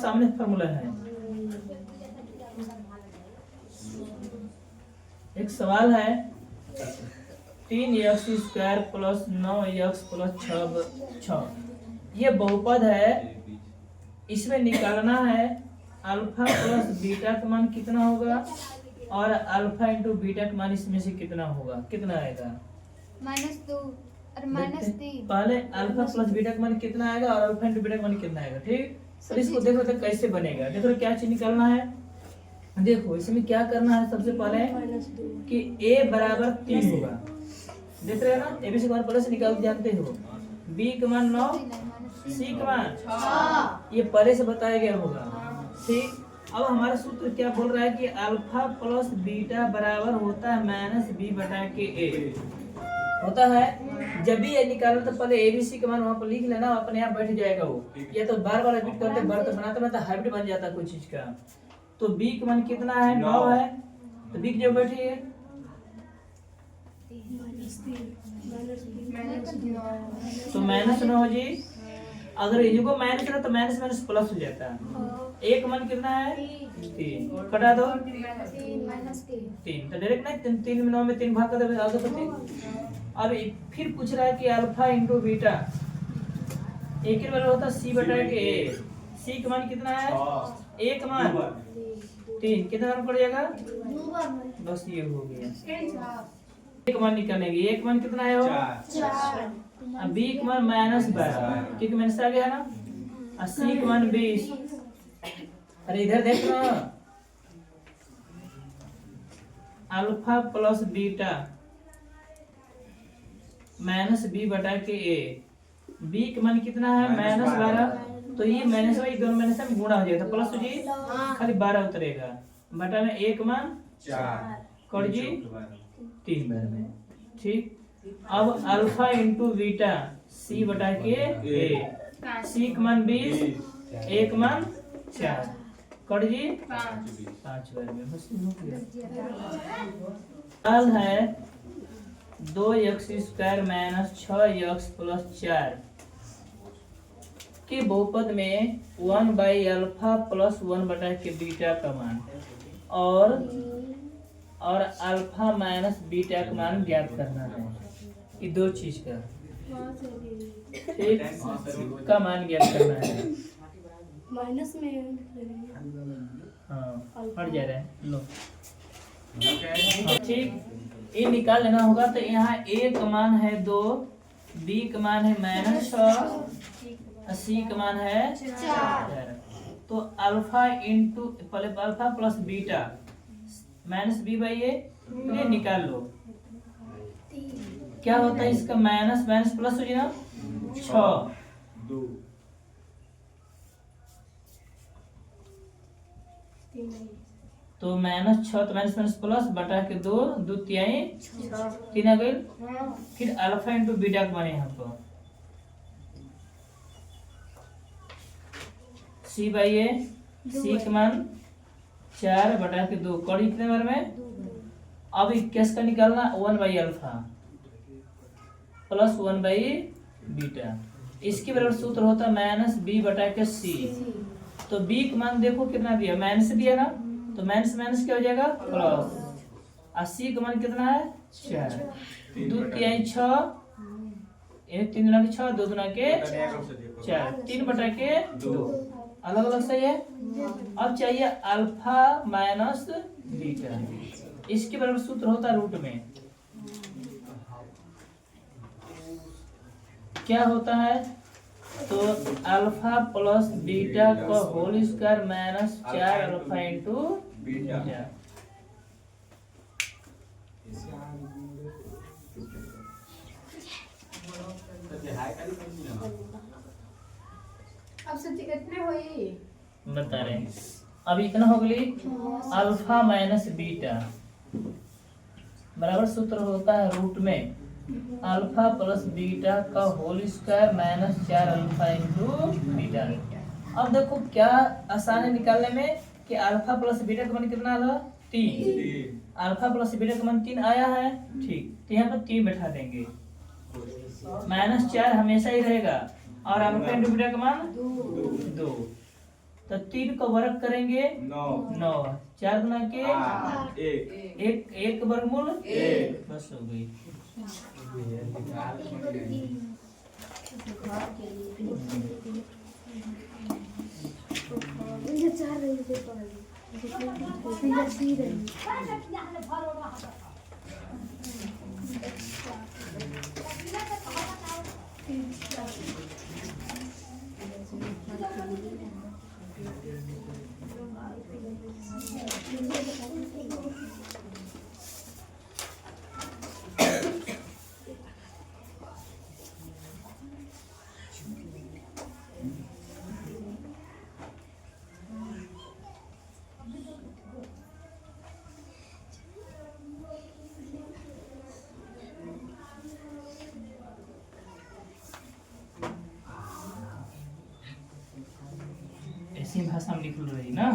सामने फॉर्मूला है। एक सवाल है 3x² प्लस 9x प्लस 6 ये बहुपद है। इसमें निकालना है अल्फा प्लस बीटा का मान कितना होगा और अल्फा इंटू बीटा का मान इसमें से कितना होगा, कितना आएगा? -2 और -3। पहले अल्फा प्लस बीटा का मान कितना आएगा और अल्फा इंटू बीटा का मान कितना आएगा। ठीक, तो इसको देखो तो कैसे बनेगा। देखो क्या चीज निकालना है। देखो इसमें क्या करना है, सबसे पहले कि a बराबर 3 होगा। देख रहे हो ना, ए बी सी का मान पहले से निकाल जानते हो। b का मान 9, c का मान ये पहले से बताया गया होगा। ठीक, अब हमारा सूत्र क्या बोल रहा है कि अल्फा प्लस बीटा बराबर होता है -b बटा के a होता है। जब भी ये निकालो तो पहले ABC का मान वहाँ पर लिख लेना, अपने आप बैठ जाएगा वो। ये तो बार बार रिपीट करते बनाते हैबिट बन जाता है कोई चीज का। तो B का मान कितना है? 9 है। तो B की जब बैठिए तो -9 जी। अगर इनको माइनस है तो माइनस माइनस प्लस हो जाता है। एक मान कितना है? 3। कटा दो 3 तो डायरेक्ट नहीं 3 में 9 में 3 भाग कर दे आगे तो 3। अब फिर पूछ रहा है कि अल्फा इंटू बीटा एक ही वाला होता c बटा के a। c का मान कितना है? एक मान 3 कितना मान पड़ जाएगा? बस ये हो गया। एक मान निकालेंगे, एक मान कितना है वो? 4। अब b का मान -12 क्योंकि माइनस आ गया ना। और c का मान 20। अरे इधर देखो अल्फा प्लस बीटा -b बटा के a। b का मान कितना है? -12। तो ये माइनस वाली दोनों माइनस में गुणा हो जाएगा तो प्लस हो जी खाली 12 उतरेगा। बटा में एक मान 4 कर जी 3 बार में। ठीक, अब अल्फा इंटू बीटा c बटा के a। c का मान 20, एक मान 4 कर जी 5 बार में। बस हो गया। हल है 2x² - 6x प्लस 4 के बहुपद में 1/अल्फा प्लस 1 बटा के बीटा का मान और अल्फा माइनस बीटा का मान ज्ञात करना है। ये दो चीज का ठीक का मान ज्ञात करना है। माइनस में हाँ हट जा रहा है लो। ठीक, ये निकाल लेना होगा। तो यहाँ a का मान है 2, b का मान है -6, c का मान है 4। तो अल्फा इंटू पहले अल्फा प्लस बीटा -b/a ये निकाल लो। क्या होता है इसका? माइनस माइनस प्लस हो जाएगा 6। तो -6 तो माइनस माइनस प्लस बटा के 2 2 तिहाई 3 आ गई। फिर अल्फा इंटू बीटा का मान यहाँ पर c/a। c का मान 4 बटा के 2 कड़ी कितने बार में? अब कैसे का निकालना? 1/अल्फा प्लस 1/बीटा। इसके बराबर सूत्र होता है -b बटा के c। तो b का मान देखो कितना दिया? माइनस दिया ना, तो माइनस माइनस क्या हो जाएगा? प्लस। और c का मान कितना है? 4। 2 तिहाई 6 3 गुना के 6 2 गुना के 4 3 बटा के 2 अलग अलग सही है। अब चाहिए अल्फा माइनस बीटा। इसके बराबर सूत्र होता है रूट में क्या होता है? तो अल्फा प्लस बीटा का whole square -4 alpha into beta. अब सच्ची कितने हुई बता रहे हैं। अब इतना हो गई अल्फा माइनस बीटा बराबर सूत्र होता है रूट में अल्फा प्लस बीटा का whole square -4 alpha into beta. अब देखो क्या आसान है निकालने में कि अल्फा प्लस बीटा का मान कितना आया? 3। अल्फा प्लस बीटा का मान 3 आया है। ठीक, तो यहाँ पर 3 बैठा देंगे। -4 हमेशा ही रहेगा और अल्फा इंटू बीटा का मान 2। तो 3 का वर्ग करेंगे 9 9, 4 गुना के 8 1 एक वर्गमूल 1, बस हो गई। ऐसी भाषा में लिख रही ना।